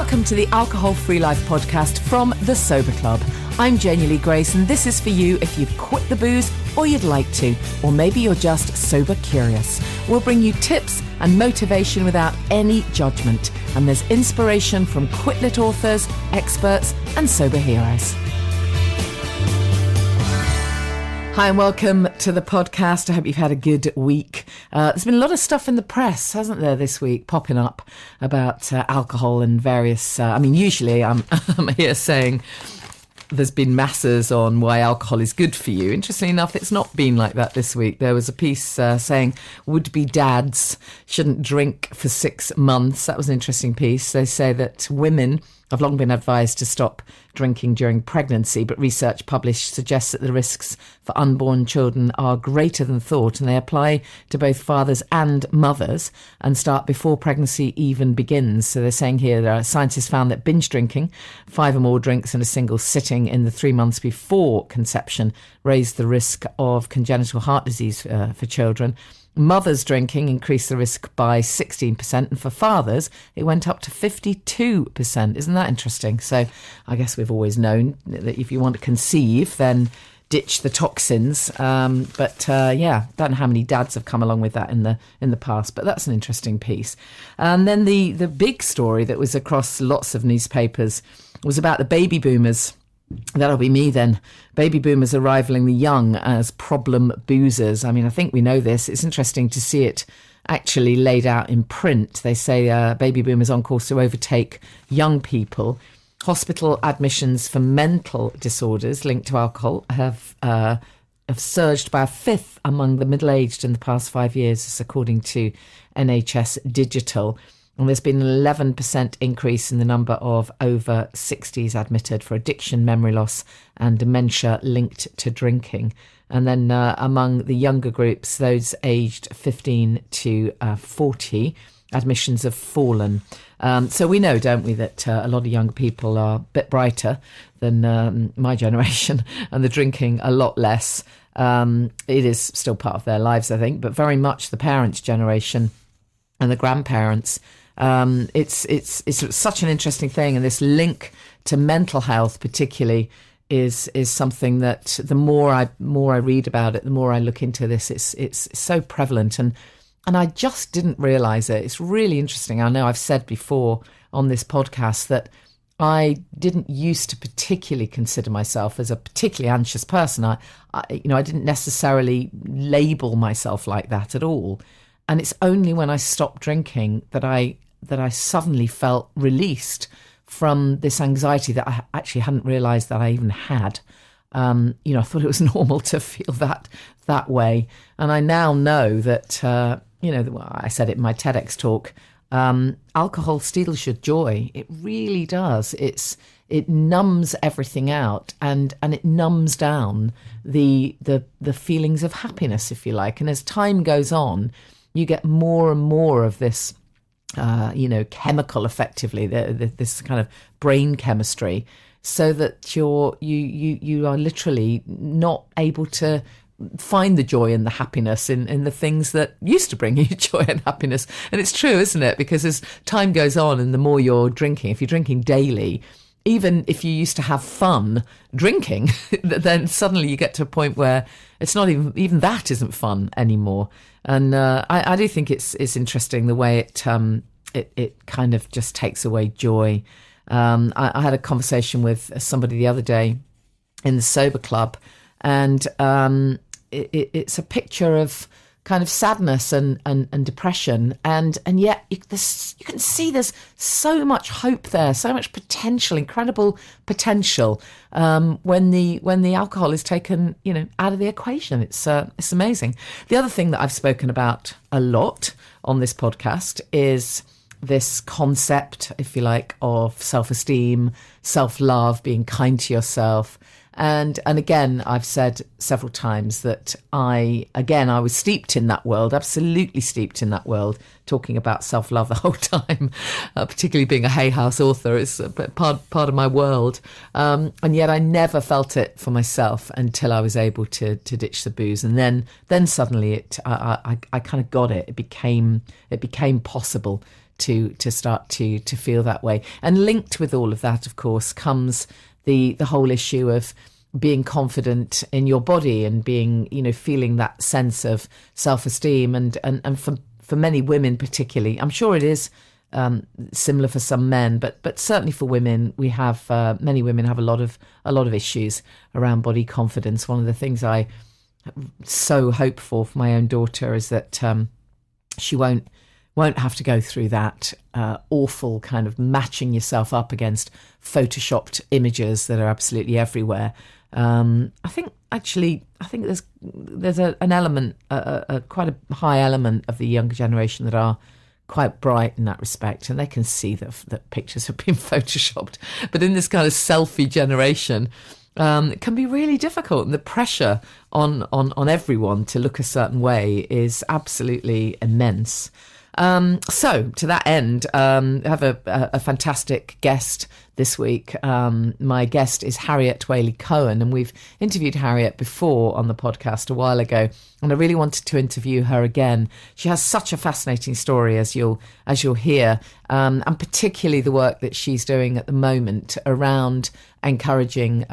Welcome to the Alcohol Free Life podcast from the Sober Club. I'm Janey Lee Grace, and this is for you if you've quit the booze or you'd like to, or maybe you're just sober curious. We'll bring you tips and motivation without any judgment, and there's inspiration from quit-lit authors, experts, and sober heroes. Hi and welcome to the podcast. I hope you've had a good week. There's been a lot of stuff in the press, hasn't there, this week, popping up about alcohol and various... usually I'm here saying there's been masses on why alcohol is good for you. Interestingly enough, it's not been like that this week. There was a piece saying would-be dads shouldn't drink for 6 months. That was an interesting piece. They say that women have long been advised to stop drinking during pregnancy, but research published suggests that the risks for unborn children are greater than thought, and they apply to both fathers and mothers and start before pregnancy even begins. So they're saying here that scientists found that binge drinking, 5 or more drinks in a single sitting in the 3 months before conception, raised the risk of congenital heart disease for children. Mothers drinking increased the risk by 16%, and for fathers, it went up to 52%. Isn't that interesting? So I guess we've always known that if you want to conceive, then ditch the toxins. Don't know how many dads have come along with that in the past, but that's an interesting piece. And then the big story that was across lots of newspapers was about the baby boomers. That'll be me then. Baby boomers are rivaling the young as problem boozers. I mean, I think we know this. It's interesting to see it actually laid out in print. They say baby boomers on course to overtake young people. Hospital admissions for mental disorders linked to alcohol have surged by a fifth among the middle-aged in the past 5 years, according to NHS Digital. And there's been an 11% increase in the number of over 60s admitted for addiction, memory loss and dementia linked to drinking. And then among the younger groups, those aged 15 to 40, admissions have fallen. So we know, don't we, that a lot of younger people are a bit brighter than my generation, and they're drinking a lot less. It is still part of their lives, I think, but very much the parents' generation and the grandparents. It's such an interesting thing, and this link to mental health particularly is something that the more I read about it, the more I look into this. It's so prevalent, and I just didn't realise it. It's really interesting. I know I've said before on this podcast that I didn't used to particularly consider myself as a particularly anxious person. I didn't necessarily label myself like that at all. And it's only when I stopped drinking that I suddenly felt released from this anxiety that I actually hadn't realised that I even had. I thought it was normal to feel that way. And I now know that, I said it in my TEDx talk, alcohol steals your joy. It really does. It numbs everything out, and it numbs down the feelings of happiness, if you like. And as time goes on, you get more and more of this, chemical, effectively, this kind of brain chemistry, so that you are literally not able to find the joy and the happiness in the things that used to bring you joy and happiness. And it's true, isn't it? Because as time goes on and the more you're drinking, if you're drinking daily, even if you used to have fun drinking, then suddenly you get to a point where it's not even that isn't fun anymore. And I do think it's interesting the way it kind of just takes away joy. I had a conversation with somebody the other day in the Sober Club, and it's a picture of kind of sadness and depression, and yet you can see there's so much hope there, so much potential, incredible potential, when the alcohol is taken out of the equation. It's amazing. The other thing that I've spoken about a lot on this podcast is this concept, if you like, of self-esteem, self-love, being kind to yourself. And again, I've said several times that I was steeped in that world, absolutely steeped in that world, talking about self-love the whole time, particularly being a Hay House author. It's a part of my world. And yet I never felt it for myself until I was able to ditch the booze. And then suddenly I kind of got it. It became possible to start to feel that way. And linked with all of that, of course, comes the whole issue of being confident in your body and being, feeling that sense of self-esteem. And for many women particularly, I'm sure it is similar for some men, but certainly for women, we have many women have a lot of issues around body confidence. One of the things I so hope for my own daughter is that she won't have to go through that awful kind of matching yourself up against photoshopped images that are absolutely everywhere. I think there's an element, quite a high element of the younger generation that are quite bright in that respect, and they can see that pictures have been photoshopped. But in this kind of selfie generation, it can be really difficult, and the pressure on everyone to look a certain way is absolutely immense. So to that end, I have a fantastic guest this week. My guest is Harriet Waley-Cohen, and we've interviewed Harriet before on the podcast a while ago, and I really wanted to interview her again. She has such a fascinating story, as you'll hear, and particularly the work that she's doing at the moment around encouraging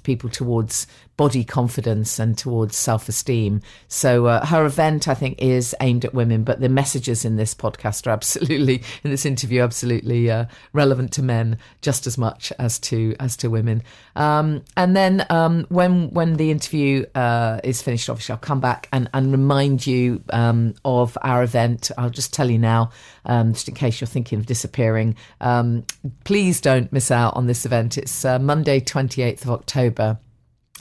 people towards body confidence and towards self-esteem. So her event, I think, is aimed at women, but the messages in this podcast are absolutely, in this interview, absolutely relevant to men just as much as to women. And then when the interview is finished, obviously I'll come back and remind you of our event. I'll just tell you now, just in case you're thinking of disappearing. Please don't miss out on this event. It's Monday, 28th of October.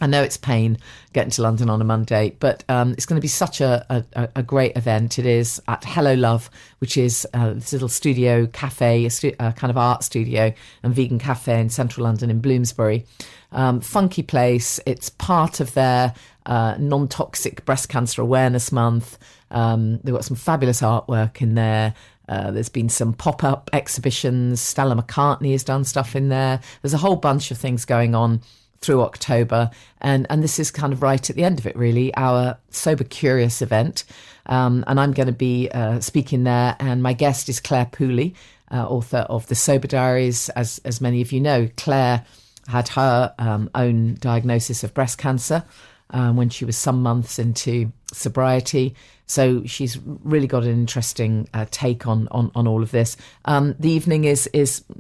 I know it's pain getting to London on a Monday, but it's going to be such a great event. It is at Hello Love, which is this little studio cafe, a kind of art studio and vegan cafe in central London in Bloomsbury. Funky place. It's part of their non-toxic breast cancer awareness month. They've got some fabulous artwork in there. There's been some pop-up exhibitions. Stella McCartney has done stuff in there. There's a whole bunch of things going on through October, and this is kind of right at the end of it, really, our Sober Curious event, and I'm going to be speaking there, and my guest is Claire Pooley, author of The Sober Diaries. As many of you know, Claire had her own diagnosis of breast cancer when she was some months into sobriety. So she's really got an interesting take on all of this. The evening is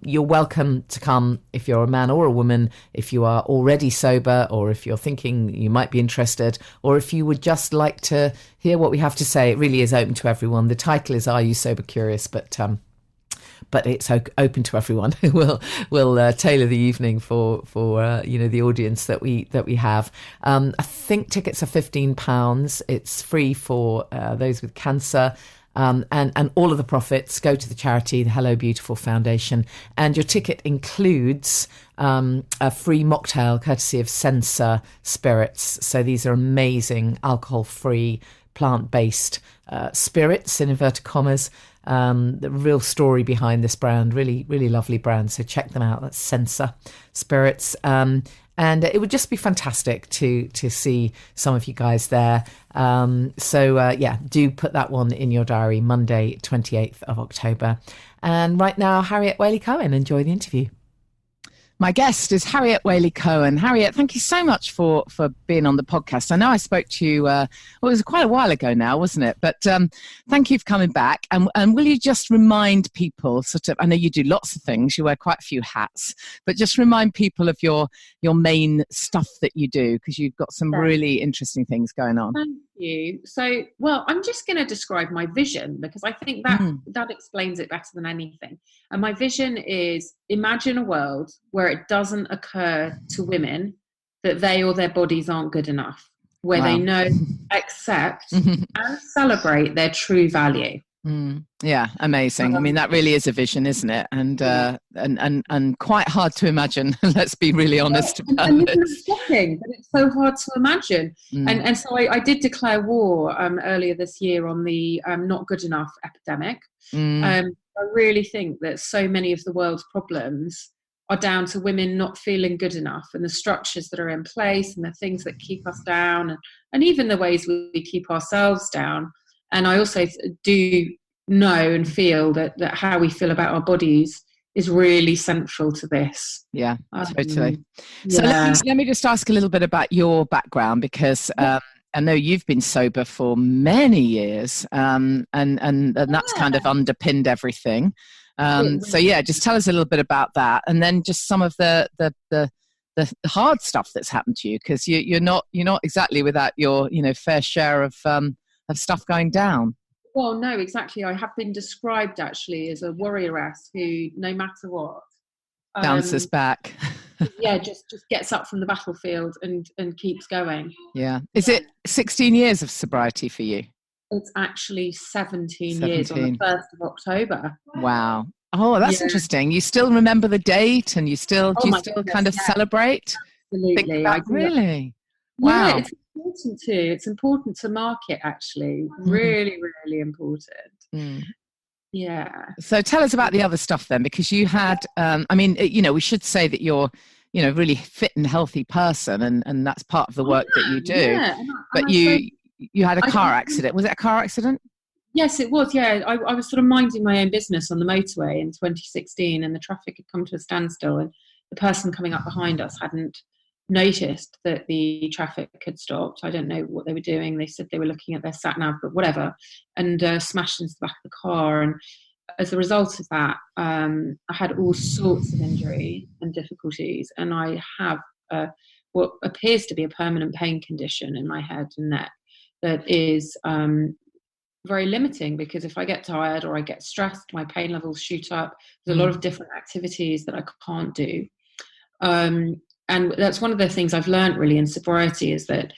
you're welcome to come if you're a man or a woman, if you are already sober, or if you're thinking you might be interested, or if you would just like to hear what we have to say. It really is open to everyone. The title is Are You Sober Curious? But it's open to everyone. We'll tailor the evening for the audience that we have. I think tickets are £15. It's free for those with cancer. And all of the profits go to the charity, the Hello Beautiful Foundation. And your ticket includes a free mocktail courtesy of Sensor Spirits. So these are amazing alcohol-free, plant-based spirits, in inverted commas. The real story behind this brand, really, really lovely brand. So check them out. That's Sensor Spirits. And it would just be fantastic to see some of you guys there. Do put that one in your diary, Monday, 28th of October. And right now, Harriet Waley-Cohen, enjoy the interview. My guest is Harriet Waley-Cohen. Harriet, thank you so much for being on the podcast. I know I spoke to you, it was quite a while ago now, wasn't it? But thank you for coming back. And will you just remind people, I know you do lots of things, you wear quite a few hats, but just remind people of your main stuff that you do, because you've got some really interesting things going on. Thank you. So, I'm just going to describe my vision, because I think that explains it better than anything. And my vision is, imagine a world where it doesn't occur to women that they or their bodies aren't good enough, where they know, accept and celebrate their true value. Yeah, amazing. I mean, that really is a vision, isn't it? And quite hard to imagine. Let's be really honest about it. It's shocking, but it's so hard to imagine. And so I did declare war earlier this year on the not good enough epidemic. I really think that so many of the world's problems are down to women not feeling good enough, and the structures that are in place and the things that keep us down, and even the ways we keep ourselves down. And I also do know and feel that how we feel about our bodies is really central to this. Yeah, totally. So let me just ask a little bit about your background, because I know you've been sober for many years, and that's kind of underpinned everything. So yeah, just tell us a little bit about that, and then just some of the hard stuff that's happened to you, because you're not exactly without your fair share of stuff going down. Well, no, exactly. I have been described actually as a warrioress who, no matter what, bounces back. Yeah, just gets up from the battlefield and keeps going. Yeah. Is it 16 years of sobriety for you? It's actually 17 years on the 1st of October. Wow. Oh, that's interesting. You still remember the date, and do you still kind of celebrate? Absolutely. Really? Wow. Yeah, it's important to mark it, actually. Really, really important. Yeah. So tell us about the other stuff then, because you had, we should say that you're, really fit and healthy person, and that's part of the work that you do. Yeah. But you had a car accident. Was it a car accident? Yes, it was. Yeah, I was sort of minding my own business on the motorway in 2016, and the traffic had come to a standstill, and the person coming up behind us hadn't noticed that the traffic had stopped. I don't know what they were doing. They said they were looking at their sat nav, but whatever, and smashed into the back of the car. And as a result of that, I had all sorts of injury and difficulties, and I have what appears to be a permanent pain condition in my head and neck that is very limiting, because if I get tired or I get stressed, my pain levels shoot up. There's a lot of different activities that I can't do. And that's one of the things I've learned really in sobriety, is that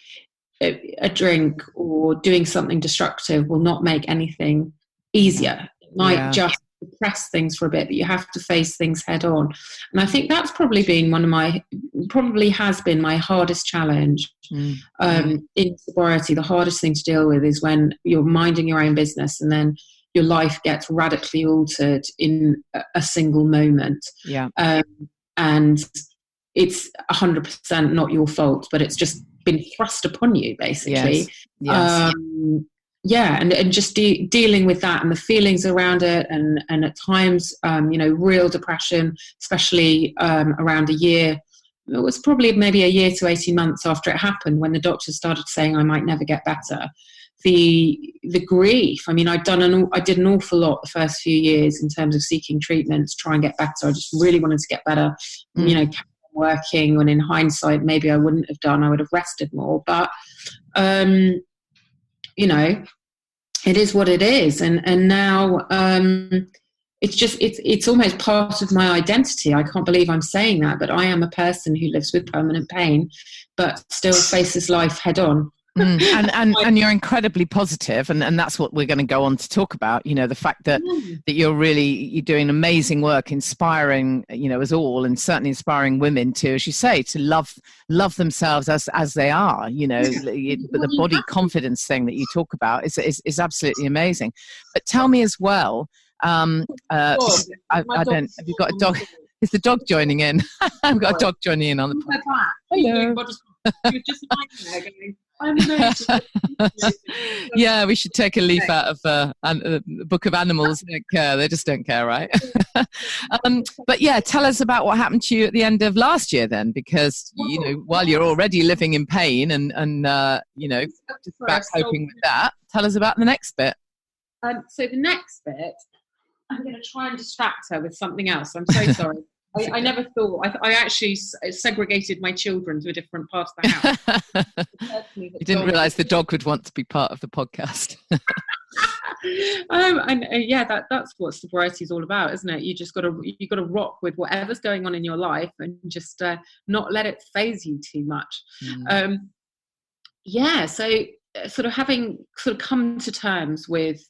a drink or doing something destructive will not make anything easier. It might just suppress things for a bit, but you have to face things head on. And I think that's probably has been my hardest challenge in sobriety. The hardest thing to deal with is when you're minding your own business and then your life gets radically altered in a single moment. Yeah. And it's 100% not your fault, but it's just been thrust upon you, basically. Yes. And just dealing with that and the feelings around it, and at times, real depression, especially around a year. It was probably maybe a year to 18 months after it happened, when the doctors started saying I might never get better. The grief. I mean, I did an awful lot the first few years in terms of seeking treatment to try and get better. I just really wanted to get better. Kept working, when in hindsight maybe I wouldn't have done. I would have rested more, but it is what it is, and now it's almost part of my identity. I can't believe I'm saying that, but I am a person who lives with permanent pain but still faces life head on. And you're incredibly positive, and that's what we're going to go on to talk about. The fact that you're doing amazing work, inspiring us all, and certainly inspiring women to, as you say, to love themselves as they are. The body confidence thing that you talk about is absolutely amazing. But tell me as well. I don't. Have you got a dog? Is the dog joining in? I've got a dog joining in on the podcast. Hello. You're just lying there going, I'm amazing. Yeah, we should take a leaf out of the Book of Animals. They don't care. They just don't care, right? But yeah, tell us about what happened to you at the end of last year then, because, while you're already living in pain and just back coping with that, tell us about the next bit. So the next bit, I'm going to try and distract her with something else. I'm so sorry. I never thought. I actually segregated my children to a different part of the house. You didn't realise the dog would want to be part of the podcast. That's what sobriety is all about, isn't it? You got to rock with whatever's going on in your life and just not let it faze you too much. So sort of having come to terms with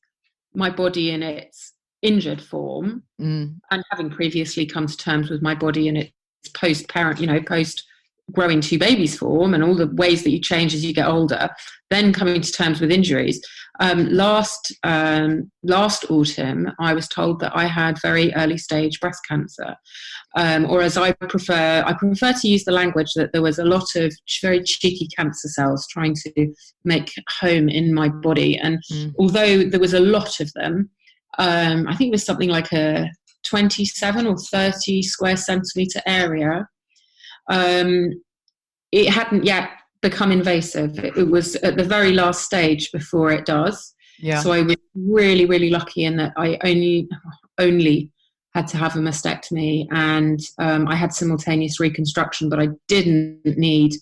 my body in its injured form, and having previously come to terms with my body in its post-parent, post growing two babies form, and all the ways that you change as you get older, then coming to terms with injuries. Last autumn, I was told that I had very early stage breast cancer, or as I prefer to use the language that there was a lot of very cheeky cancer cells trying to make home in my body, and although there was a lot of them, I think it was something like a 27 or 30 square centimetre area. It hadn't yet become invasive. It was at the very last stage before it does. Yeah. So I was really, really lucky in that I only had to have a mastectomy, and I had simultaneous reconstruction, but I didn't need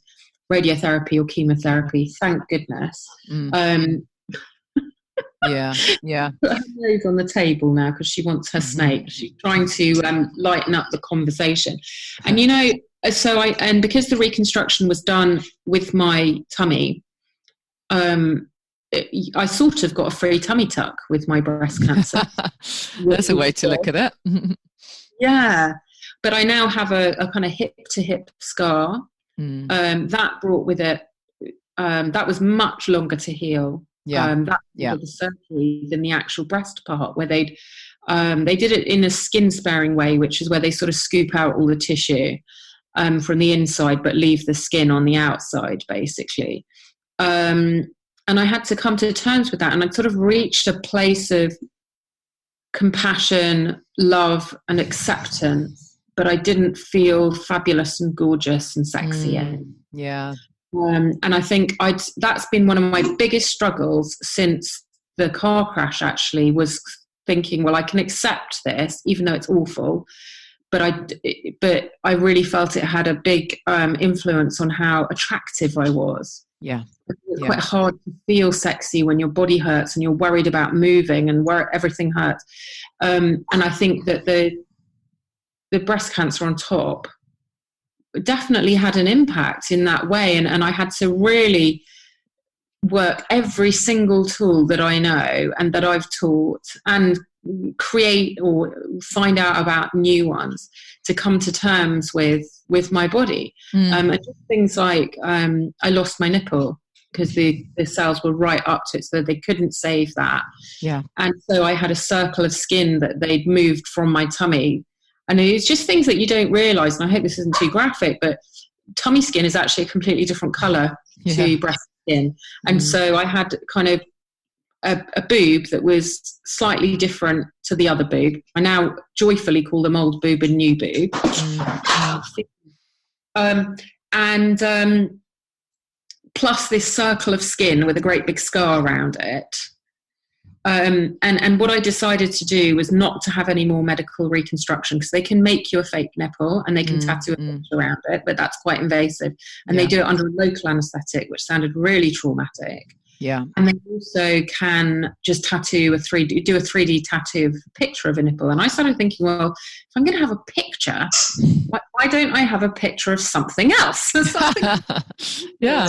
radiotherapy or chemotherapy, thank goodness. Yeah. Put her nose on the table now because she wants her snake. She's trying to lighten up the conversation. And and because the reconstruction was done with my tummy, I sort of got a free tummy tuck with my breast cancer. That's a way to look at it. Yeah, but I now have a kind of hip to hip scar. That brought with it, that was much longer to heal. The surgery than the actual breast part, where they did it in a skin sparing way, which is where they sort of scoop out all the tissue from the inside but leave the skin on the outside, basically. And I had to come to terms with that, and I sort of reached a place of compassion, love and acceptance, but I didn't feel fabulous and gorgeous and sexy yet. Yeah. And I think that's been one of my biggest struggles since the car crash, actually, was thinking, well, I can accept this, even though it's awful. But I really felt it had a big influence on how attractive I was. Yeah. It's quite hard to feel sexy when your body hurts and you're worried about moving and where everything hurts. And I think that the breast cancer on top definitely had an impact in that way. And I had to really work every single tool that I know and that I've taught, and create or find out about new ones to come to terms with my body. And just things like I lost my nipple because the cells were right up to it, so they couldn't save that. Yeah. And so I had a circle of skin that they'd moved from my tummy. And it's just things that you don't realise, and I hope this isn't too graphic, but tummy skin is actually a completely different colour to breast skin. And so I had kind of a boob that was slightly different to the other boob. I now joyfully call them old boob and new boob. Plus this circle of skin with a great big scar around it. And what I decided to do was not to have any more medical reconstruction, because they can make you a fake nipple and they can tattoo a picture around it, but that's quite invasive. And they do it under a local anaesthetic, which sounded really traumatic. Yeah. And they also can just do a 3D tattoo of a picture of a nipple. And I started thinking, well, if I'm going to have a picture, why don't I have a picture of something else? Yeah.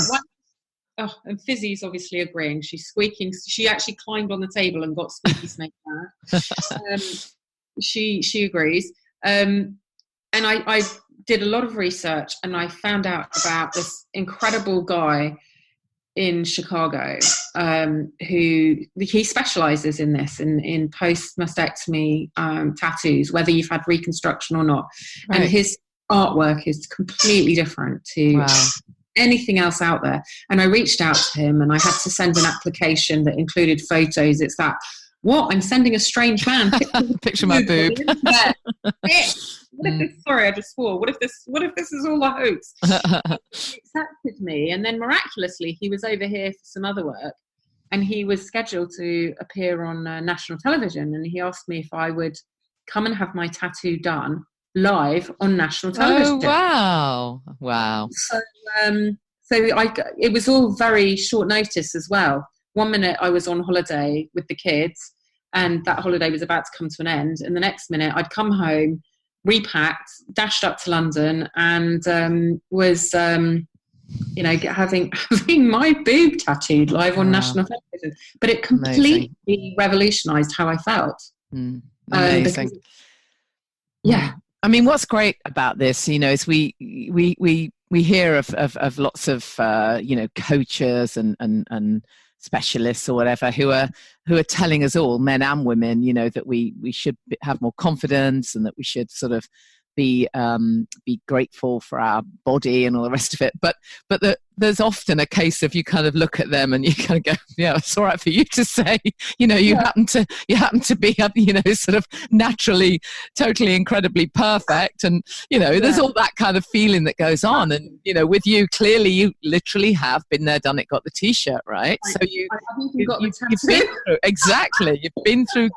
Oh, and Fizzy's obviously agreeing. She's squeaking. She actually climbed on the table and got squeaky snake there. She agrees. And I did a lot of research, and I found out about this incredible guy in Chicago who he specializes in this, in post mastectomy tattoos, whether you've had reconstruction or not. Right. And his artwork is completely different to anything else out there. And I reached out to him, and I had to send an application that included photos. It's that, what? I'm sending a strange man picture my boob. What if this? Sorry, I just swore. What if this is all a hoax? He accepted me, and then miraculously, he was over here for some other work, and he was scheduled to appear on national television. And he asked me if I would come and have my tattoo done live on national television. Oh wow! So it was all very short notice as well. 1 minute I was on holiday with the kids, and that holiday was about to come to an end, and the next minute I'd come home, repacked, dashed up to London, and was having my boob tattooed live on national television. But it completely revolutionised how I felt. Amazing. I mean, what's great about this, is we hear of lots of coaches and specialists or whatever who are telling us all, men and women, that we should have more confidence, and that we should sort of be grateful for our body and all the rest of it. But there's often a case of you kind of look at them and you kind of go, yeah, it's all right for you to say, you happen to be, sort of naturally, totally, incredibly perfect. And, there's all that kind of feeling that goes on. And, with you, clearly you literally have been there, done it, got the T-shirt, right? So you've been through, exactly. You've been through,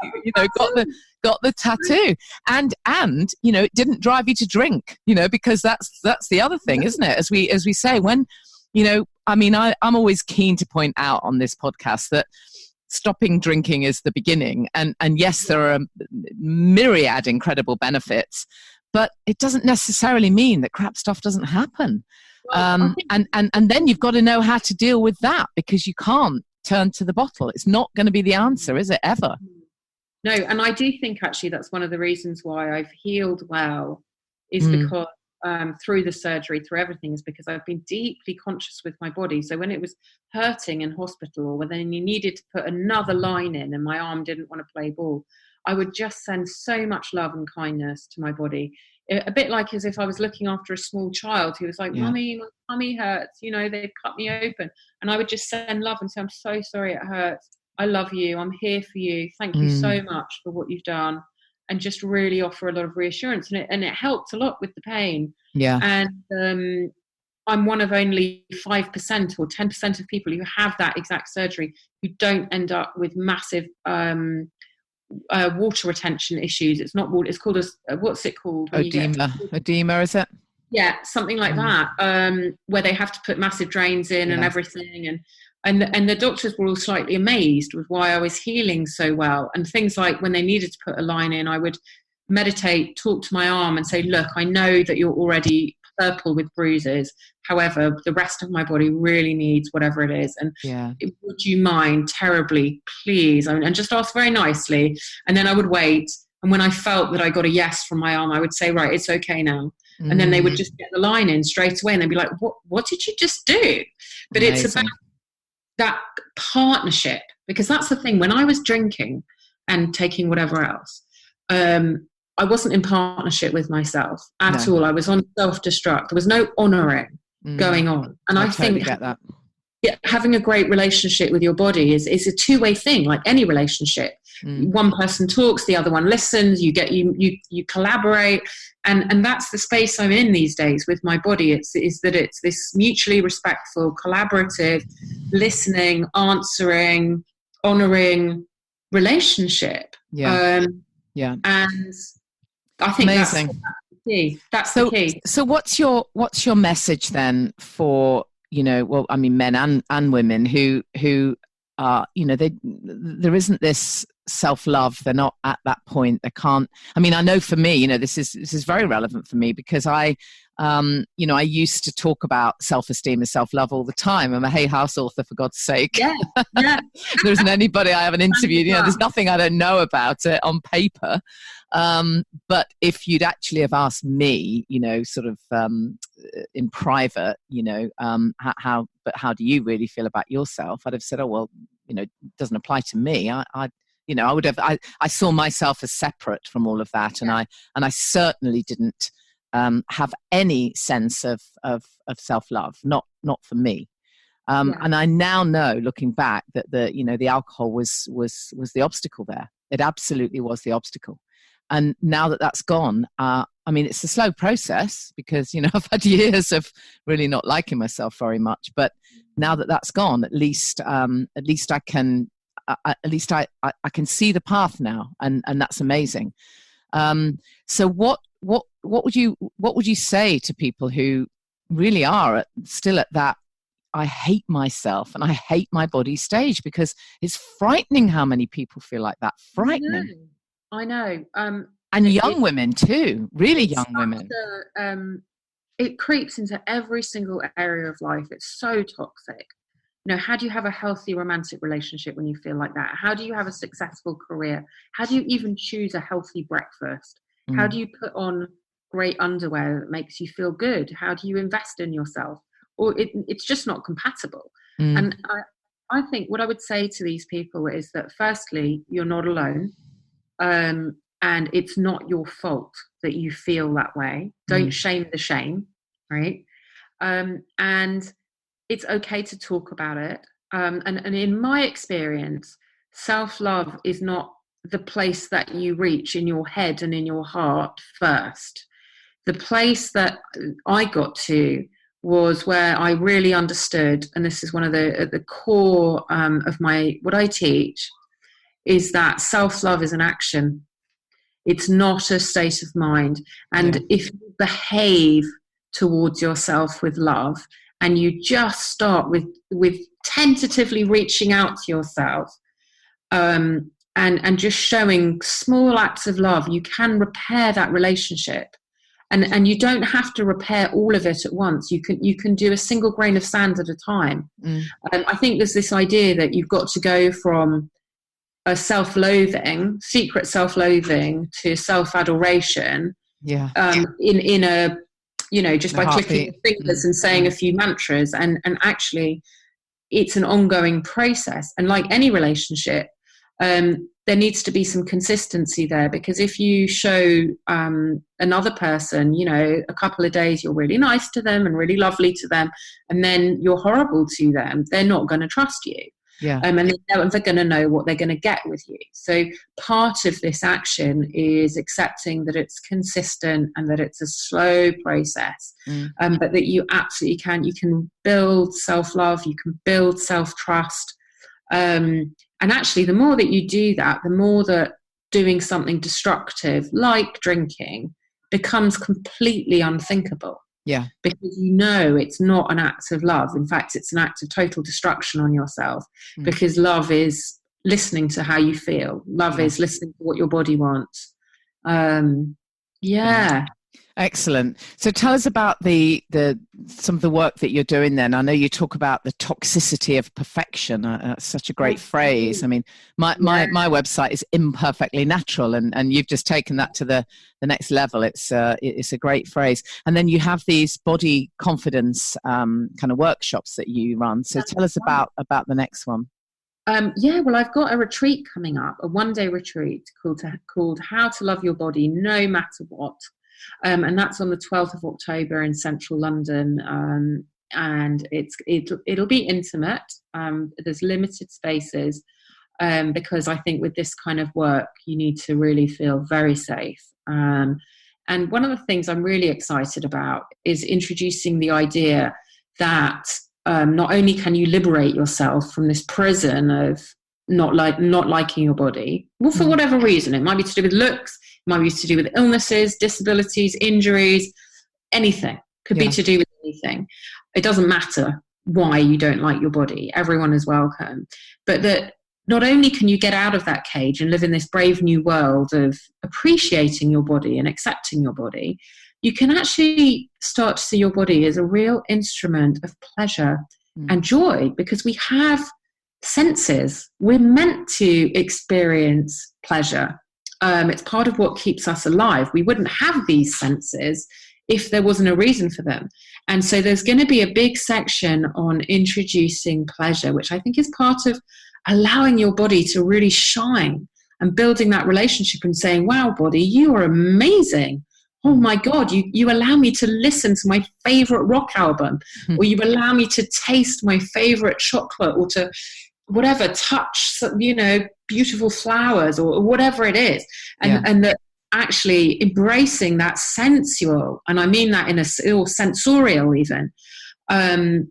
got the tattoo, and it didn't drive you to drink, because that's the other thing, isn't it? As we say, when I'm always keen to point out on this podcast that stopping drinking is the beginning, and yes, there are myriad incredible benefits, but it doesn't necessarily mean that crap stuff doesn't happen. And then you've got to know how to deal with that, because you can't turn to the bottle. It's not going to be the answer, is it, ever? No, and I do think actually that's one of the reasons why I've healed well, is because through the surgery, through everything, is because I've been deeply conscious with my body. So when it was hurting in hospital, or when then you needed to put another line in and my arm didn't want to play ball, I would just send so much love and kindness to my body. A bit like as if I was looking after a small child who was like, Mummy, my tummy hurts, they've cut me open. And I would just send love and say, I'm so sorry it hurts. I love you. I'm here for you. Thank you so much for what you've done. And just really offer a lot of reassurance. And it helped a lot with the pain. Yeah. And I'm one of only 5% or 10% of people who have that exact surgery who don't end up with massive water retention issues. It's not water. It's called what's it called? Edema, is it? Yeah, something like that, where they have to put massive drains in and everything. And the doctors were all slightly amazed with why I was healing so well. And things like when they needed to put a line in, I would meditate, talk to my arm and say, look, I know that you're already purple with bruises. However, the rest of my body really needs whatever it is. And would you mind terribly, please? And just ask very nicely. And then I would wait. And when I felt that I got a yes from my arm, I would say, right, it's okay now. And then they would just get the line in straight away. And they'd be like, what did you just do? But Amazing. It's about that partnership, because that's the thing. When I was drinking and taking whatever else, I wasn't in partnership with myself at all. I was on self-destruct. There was no honouring going on. And I totally think get that. Having a great relationship with your body is a two-way thing, like any relationship. One person talks, the other one listens, you collaborate. And that's the space I'm in these days with my body. It's this mutually respectful, collaborative, listening, answering, honouring relationship. And I think amazing. That's the key. So what's your message then for, men and women who are, there isn't this self-love. They're not at that point. They can't. I know for me, this is very relevant for me, because I used to talk about self-esteem and self-love all the time. I'm a Hay House author, for God's sake. Yeah. There isn't anybody I haven't interviewed. There's nothing I don't know about it on paper. But if you'd actually have asked me, sort of in private, how do you really feel about yourself? I'd have said, oh, well, it doesn't apply to me. I saw myself as separate from all of that. And I certainly didn't have any sense of self-love, not for me. And I now know, looking back, that the alcohol was the obstacle there. It absolutely was the obstacle. And now that that's gone, it's a slow process, because, I've had years of really not liking myself very much. But now that that's gone, at least I can, I can see the path now, and that's amazing. So what would you say to people who really are still at that I hate myself and I hate my body stage? Because it's frightening how many people feel like that. Frightening. I know. And young women too, really young women. It creeps into every single area of life. It's so toxic. How do you have a healthy romantic relationship when you feel like that? How do you have a successful career? How do you even choose a healthy breakfast? How do you put on great underwear that makes you feel good? How do you invest in yourself? Or it's just not compatible. And I think what I would say to these people is that, firstly, you're not alone. and it's not your fault that you feel that way. Don't shame the shame, right? And it's okay to talk about it. And in my experience, self-love is not the place that you reach in your head and in your heart first. The place that I got to was where I really understood, and this is one of the core of what I teach, is that self-love is an action. It's not a state of mind. And if you behave towards yourself with love, and you just start with tentatively reaching out to yourself, and just showing small acts of love, you can repair that relationship. And you don't have to repair all of it at once. You can do a single grain of sand at a time. I think there's this idea that you've got to go from a self-loathing, secret self-loathing, to self-adoration. In a, just by clicking your fingers and saying a few mantras. And actually, it's an ongoing process. And like any relationship, there needs to be some consistency there, because if you show another person, a couple of days you're really nice to them and really lovely to them, and then you're horrible to them, they're not going to trust you. And they're going to know what they're going to get with you. So part of this action is accepting that it's consistent and that it's a slow process, but that you absolutely can. You can build self-love, you can build self-trust. And actually, the more that you do that, the more that doing something destructive, like drinking, becomes completely unthinkable. Because it's not an act of love. In fact, it's an act of total destruction on yourself, because love is listening to how you feel. Love is listening to what your body wants. Excellent. So tell us about some of the work that you're doing then. I know you talk about the toxicity of perfection. That's such a great phrase. I mean, my website is Imperfectly Natural, and you've just taken that to the next level. It's a great phrase. And then you have these body confidence kind of workshops that you run. So tell us about the next one. Well, I've got a retreat coming up, a one-day retreat called How to Love Your Body No Matter What. And that's on the 12th of October in central London. And it'll be intimate. There's limited spaces, because I think with this kind of work, you need to really feel very safe. And one of the things I'm really excited about is introducing the idea that not only can you liberate yourself from this prison of not liking your body, well, for whatever reason. It might be to do with looks, it might be to do with illnesses, disabilities, injuries, anything. Could be to do with anything. It doesn't matter why you don't like your body. Everyone is welcome. But that not only can you get out of that cage and live in this brave new world of appreciating your body and accepting your body, you can actually start to see your body as a real instrument of pleasure and joy, because we have senses. We're meant to experience pleasure. It's part of what keeps us alive. We wouldn't have these senses if there wasn't a reason for them. And so there's going to be a big section on introducing pleasure, which I think is part of allowing your body to really shine and building that relationship and saying, wow, body, you are amazing. Oh my God, you allow me to listen to my favorite rock album, or you allow me to taste my favorite chocolate, or to whatever, touch, beautiful flowers, or whatever it is. And that actually embracing that sensual, and I mean that in a sensorial even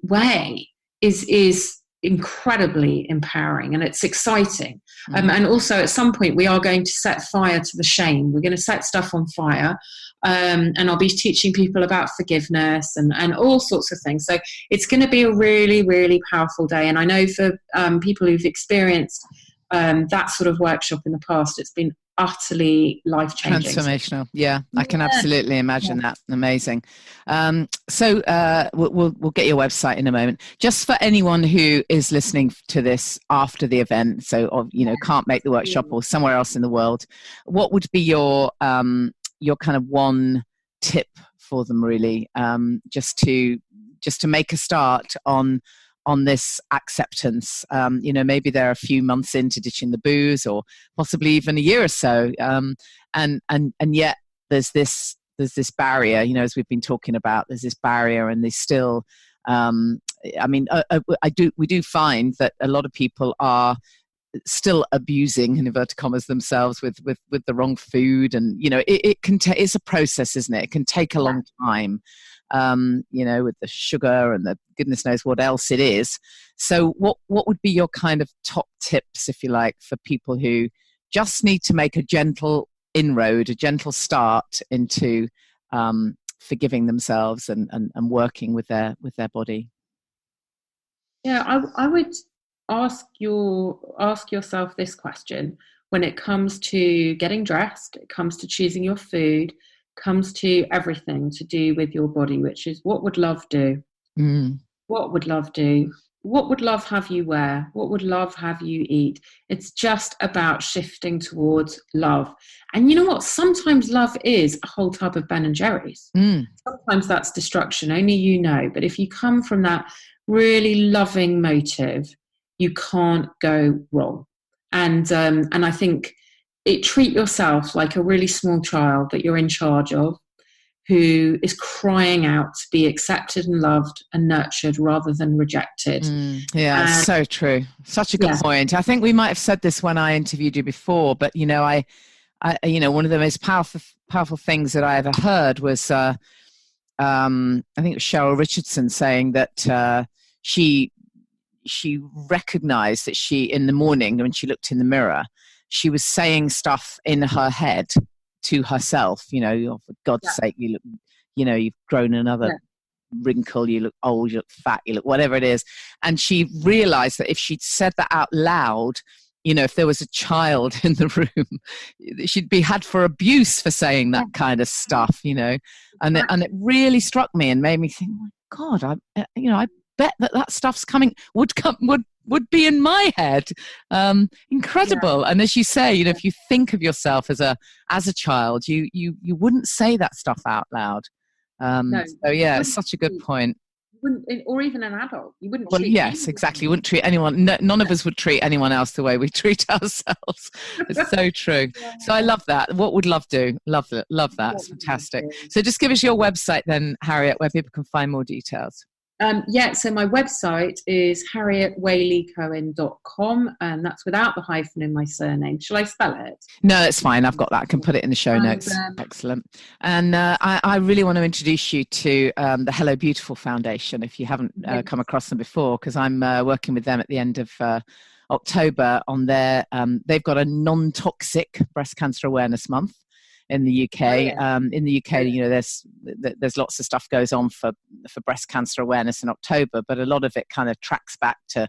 way, is incredibly empowering, and it's exciting. And also at some point we are going to set fire to the shame. We're going to set stuff on fire, and I'll be teaching people about forgiveness and all sorts of things. So it's going to be a really, really powerful day. And I know for people who've experienced that sort of workshop in the past, it's been utterly life-changing. Transformational. I can absolutely imagine that. Amazing. So we'll get your website in a moment. Just for anyone who is listening to this after the event, so can't make the workshop or somewhere else in the world, what would be your kind of one tip for them, really, just to make a start on this acceptance? Maybe they're a few months into ditching the booze, or possibly even a year or so, and yet there's this barrier, as we've been talking about. There's this barrier, and there's still we do find that a lot of people are still abusing, in inverted commas, themselves with the wrong food, and it's a process, isn't it? It can take a long time, with the sugar and the goodness knows what else it is. So what would be your kind of top tips, if you like, for people who just need to make a gentle inroad, a gentle start into forgiving themselves and working with their body? Yeah, I would ask yourself this question when it comes to getting dressed, it comes to choosing your food, comes to everything to do with your body, which is, what would love do? What would love do? What would love have you wear? What would love have you eat? It's just about shifting towards love. And you know what? Sometimes love is a whole tub of Ben and Jerry's. Sometimes that's destruction, only you know. But if you come from that really loving motive, you can't go wrong. And I think treat yourself like a really small child that you're in charge of, who is crying out to be accepted and loved and nurtured rather than rejected. So true. Such a good point. I think we might have said this when I interviewed you before, but I one of the most powerful things that I ever heard was I think it was Cheryl Richardson saying that she recognized that she, in the morning when she looked in the mirror, she was saying stuff in her head to herself, oh, for God's sake, you look, you've grown another wrinkle, you look old, you look fat, you look whatever it is. And she realized that if she'd said that out loud, if there was a child in the room, she'd be had for abuse for saying that kind of stuff, and it really struck me and made me think, oh my God, I bet that stuff's would be in my head. Incredible. And as you say, if you think of yourself as a child, you wouldn't say that stuff out loud. So yeah, it's such a good point. Wouldn't, or even an adult, you wouldn't. Well, yes, exactly. You wouldn't treat anyone. None of us would treat anyone else the way we treat ourselves. It's so true. So I love that. What would love do? Love that. Love that. It's fantastic. So just give us your website then, Harriet, where people can find more details. So my website is harrietwaleycohen.com, and that's without the hyphen in my surname. Shall I spell it? No, that's fine. I've got that. I can put it in the show notes. Excellent. And I really want to introduce you to the Hello Beautiful Foundation, if you haven't come across them before, because I'm working with them at the end of October on their, they've got a non-toxic breast cancer awareness month in the UK. In the UK, there's lots of stuff goes on for breast cancer awareness in October, but a lot of it kind of tracks back to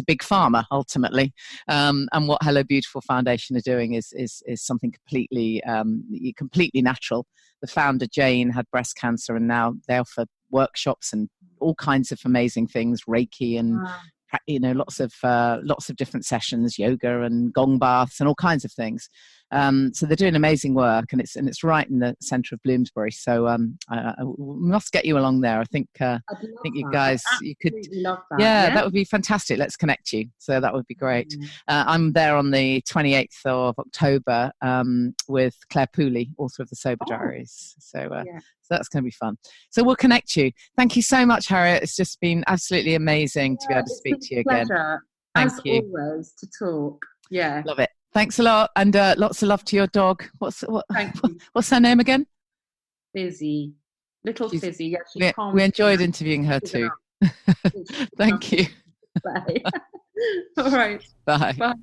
Big Pharma ultimately. And what Hello Beautiful Foundation are doing is something completely natural. The founder, Jane, had breast cancer, and now they offer workshops and all kinds of amazing things, Reiki and lots of different sessions, yoga and gong baths and all kinds of things. So they're doing amazing work, and it's right in the centre of Bloomsbury. So I must get you along there. I think you guys, you could, love that. Yeah, that would be fantastic. Let's connect you. So that would be great. I'm there on the 28th of October with Claire Pooley, author of the Sober Diaries. So that's going to be fun. So we'll connect you. Thank you so much, Harriet. It's just been absolutely amazing to be able to speak to you again. Thank you. Always to talk. Yeah, love it. Thanks a lot, and lots of love to your dog. What's her name again? Fizzy. Fizzy. Yeah, we enjoyed interviewing her too. Thank you. Bye. All right. Bye. Bye.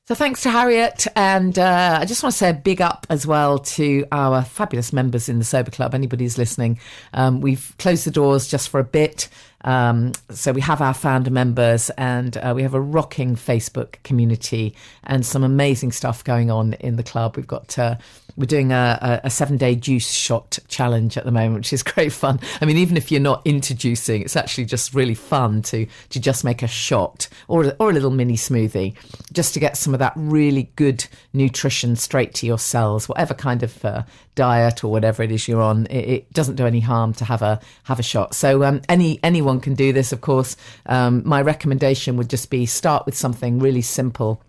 So thanks to Harriet, and I just want to say a big up as well to our fabulous members in the Sober Club. Anybody who's listening, we've closed the doors just for a bit. So we have our founder members, and we have a rocking Facebook community and some amazing stuff going on in the club. We've got we're doing a 7-day juice shot challenge at the moment, which is great fun. I mean, even if you're not into juicing, it's actually just really fun to just make a shot or a little mini smoothie, just to get some of that really good nutrition straight to your cells, whatever kind of diet or whatever it is you're on. It doesn't do any harm to have a shot. So anyone can do this, of course. My recommendation would just be start with something really simple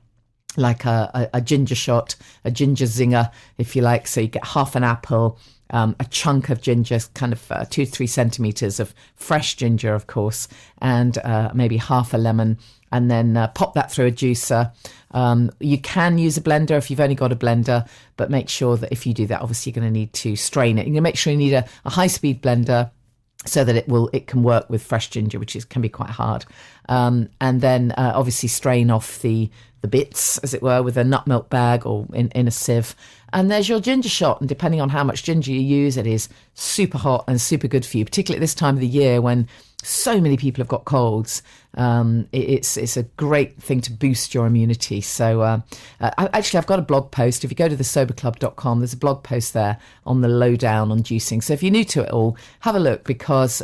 like a ginger shot, a ginger zinger, if you like. So you get half an apple, a chunk of ginger, kind of 2 to 3 centimeters of fresh ginger, of course, and maybe half a lemon, and then pop that through a juicer. You can use a blender if you've only got a blender, but make sure that if you do that, obviously you're going to need to strain it. You're going to make sure you need a high-speed blender so that it can work with fresh ginger, which can be quite hard. And then obviously strain off the bits, as it were, with a nut milk bag or in a sieve. And there's your ginger shot. And depending on how much ginger you use, it is super hot and super good for you, particularly at this time of the year when so many people have got colds. It's a great thing to boost your immunity. So I've got a blog post. If you go to thesoberclub.com, there's a blog post there on the lowdown on juicing. So if you're new to it all, have a look, because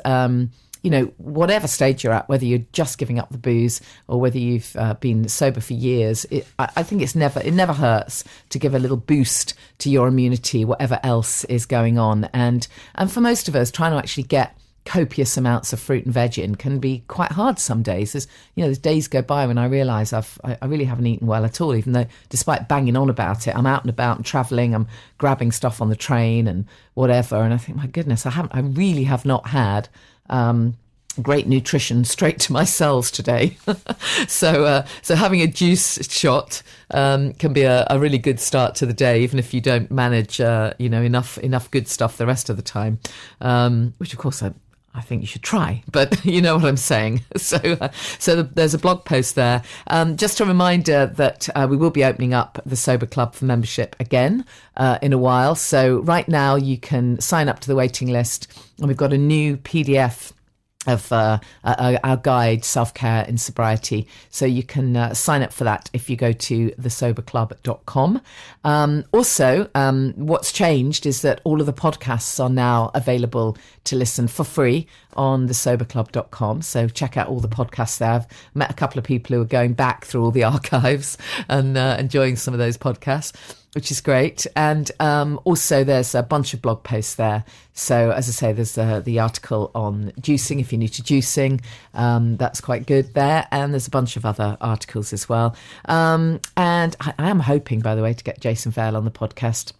whatever stage you're at, whether you're just giving up the booze or whether you've been sober for years, I think it never hurts to give a little boost to your immunity, whatever else is going on. And for most of us, trying to actually get copious amounts of fruit and veg in can be quite hard some days. There's days go by when I realise I really haven't eaten well at all, even though, despite banging on about it, I'm out and about and travelling, I'm grabbing stuff on the train and whatever, and I think, my goodness, I really have not had great nutrition straight to my cells today. So having a juice shot can be a really good start to the day, even if you don't manage enough good stuff the rest of the time, which of course I think you should try, but you know what I'm saying. So there's a blog post there. Just a reminder that we will be opening up the Sober Club for membership again in a while. So right now you can sign up to the waiting list, and we've got a new PDF of our guide, Selfcare in Sobriety. So you can sign up for that if you go to thesoberclub.com. Also, what's changed is that all of the podcasts are now available to listen for free on thesoberclub.com. So check out all the podcasts there. I've met a couple of people who are going back through all the archives and enjoying some of those podcasts, which is great. And also there's a bunch of blog posts there. So as I say, there's the article on juicing, if you're new to juicing. That's quite good there. And there's a bunch of other articles as well. And I am hoping, by the way, to get Jason Vale on the podcast.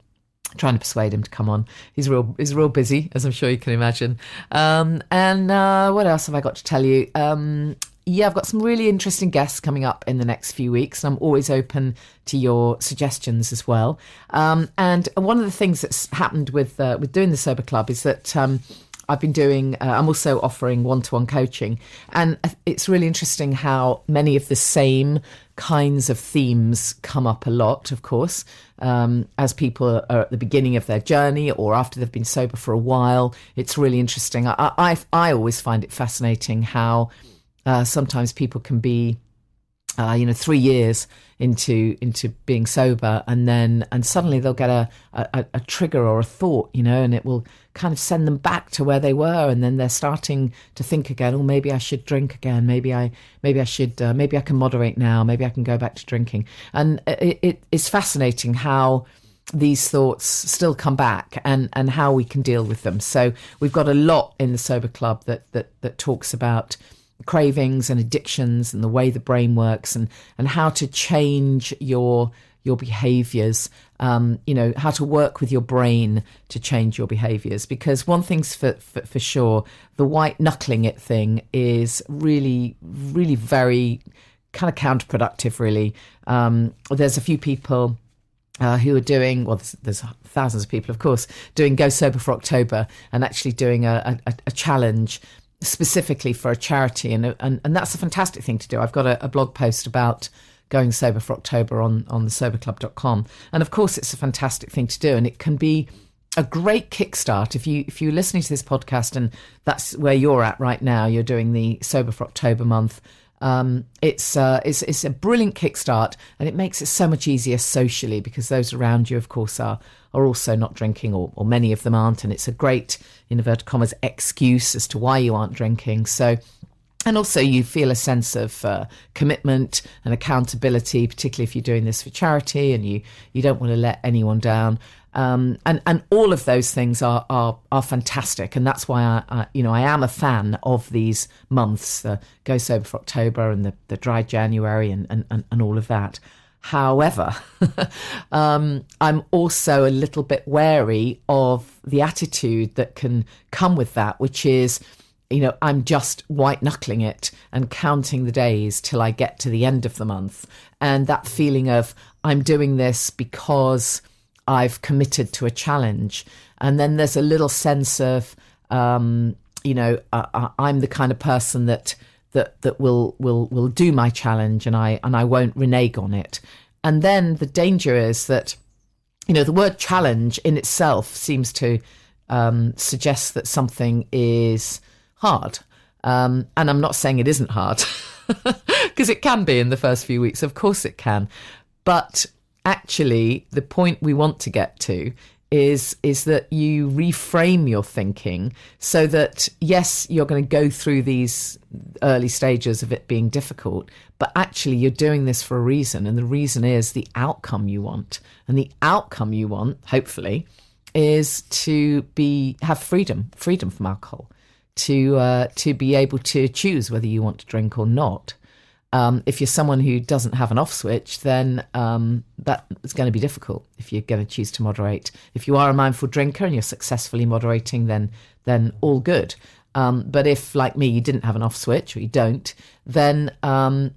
Trying to persuade him to come on. He's real busy, as I'm sure you can imagine. And what else have I got to tell you? I've got some really interesting guests coming up in the next few weeks, and I'm always open to your suggestions as well. And one of the things that's happened with doing the Sober Club is that I've been doing, I'm also offering one-to-one coaching, and it's really interesting how many of the same kinds of themes come up a lot, of course, as people are at the beginning of their journey or after they've been sober for a while. It's really interesting. I always find it fascinating how sometimes people can be 3 years into being sober, and suddenly they'll get a trigger or a thought, and it will kind of send them back to where they were, and then they're starting to think again, oh, maybe I should drink again, maybe I should, maybe I can moderate now, maybe I can go back to drinking. And it's fascinating how these thoughts still come back and how we can deal with them. So we've got a lot in the Sober Club that talks about cravings and addictions and the way the brain works, and how to change your behaviors, how to work with your brain to change your behaviors. Because one thing's for sure, the white knuckling it thing is really, really very kind of counterproductive, really. There's a few people who are doing, there's thousands of people, of course, doing Go Sober for October, and actually doing a challenge specifically for a charity, and that's a fantastic thing to do. I've got a blog post about going sober for October on thesoberclub.com, and of course it's a fantastic thing to do, and it can be a great kickstart if you're listening to this podcast and that's where you're at right now. You're doing the Sober for October month. It's a brilliant kickstart, and it makes it so much easier socially, because those around you, of course, are also not drinking, or many of them aren't, and it's a great, in inverted commas, excuse as to why you aren't drinking. So, and also you feel a sense of commitment and accountability, particularly if you're doing this for charity and you don't want to let anyone down. And all of those things are fantastic, and that's why I am a fan of these months, the Go Sober for October and the Dry January and all of that. However, I'm also a little bit wary of the attitude that can come with that, which is, I'm just white knuckling it and counting the days till I get to the end of the month. And that feeling of I'm doing this because I've committed to a challenge. And then there's a little sense of, I'm the kind of person that will do my challenge, and I won't renege on it. And then the danger is that, the word challenge in itself seems to suggest that something is hard. And I'm not saying it isn't hard, because it can be in the first few weeks. Of course it can. But actually, the point we want to get to is that you reframe your thinking so that, yes, you're going to go through these early stages of it being difficult, but actually you're doing this for a reason. And the reason is the outcome you want. And the outcome you want, hopefully, is to have freedom from alcohol, to be able to choose whether you want to drink or not. If you're someone who doesn't have an off switch, then that is going to be difficult if you're going to choose to moderate. If you are a mindful drinker and you're successfully moderating, then all good. But if, like me, you didn't have an off switch, or you don't, then and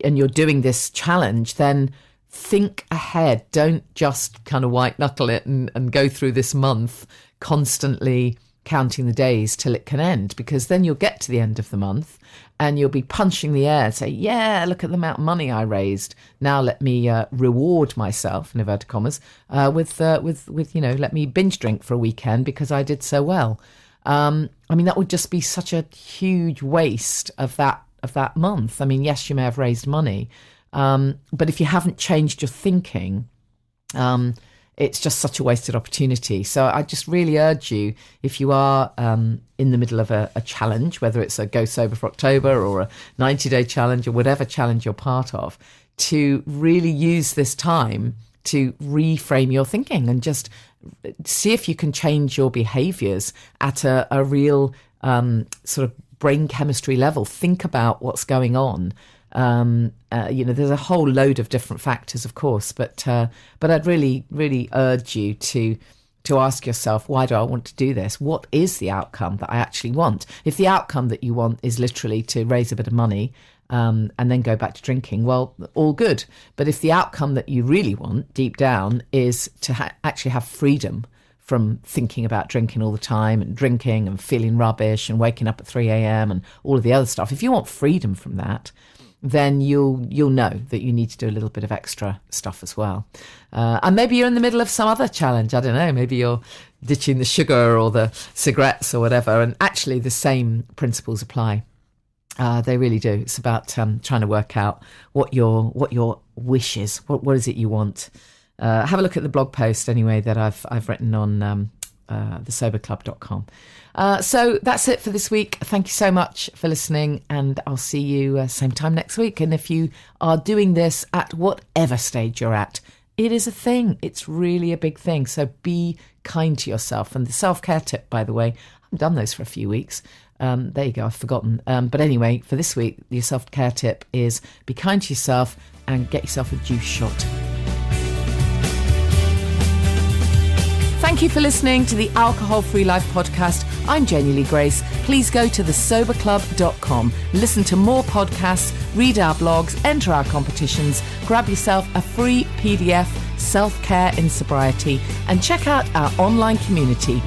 you're doing this challenge, then think ahead. Don't just kind of white knuckle it and go through this month constantly counting the days till it can end, because then you'll get to the end of the month and you'll be punching the air and say, yeah, look at the amount of money I raised. Now let me reward myself, in inverted commas, with let me binge drink for a weekend because I did so well. That would just be such a huge waste of that month. Yes, you may have raised money, but if you haven't changed your thinking, it's just such a wasted opportunity. So I just really urge you, if you are in the middle of a challenge, whether it's a Go Sober for October or a 90-day challenge or whatever challenge you're part of, to really use this time to reframe your thinking and just see if you can change your behaviours at a real sort of brain chemistry level. Think about what's going on. There's a whole load of different factors, of course, but I'd really, really urge you to ask yourself, why do I want to do this? What is the outcome that I actually want? If the outcome that you want is literally to raise a bit of money and then go back to drinking, well, all good. But if the outcome that you really want deep down is to actually have freedom from thinking about drinking all the time and drinking and feeling rubbish and waking up at 3 a.m. and all of the other stuff, if you want freedom from that, then you'll know that you need to do a little bit of extra stuff as well. And maybe you're in the middle of some other challenge. I don't know, maybe you're ditching the sugar or the cigarettes or whatever. And actually the same principles apply. They really do. It's about trying to work out what your wish is. What is it you want? Have a look at the blog post anyway that I've written on thesoberclub.com. So that's it for this week. Thank you so much for listening, and I'll see you same time next week. And if you are doing this at whatever stage you're at, it is a thing. It's really a big thing. So be kind to yourself. And the self-care tip, by the way, I haven't done those for a few weeks. There you go, I've forgotten. But anyway, for this week, your self-care tip is be kind to yourself and get yourself a juice shot. Thank you for listening to the Alcohol Free Life podcast. I'm Janey Lee Grace. Please go to thesoberclub.com, listen to more podcasts, read our blogs, enter our competitions, grab yourself a free PDF, Self-Care in Sobriety, and check out our online community,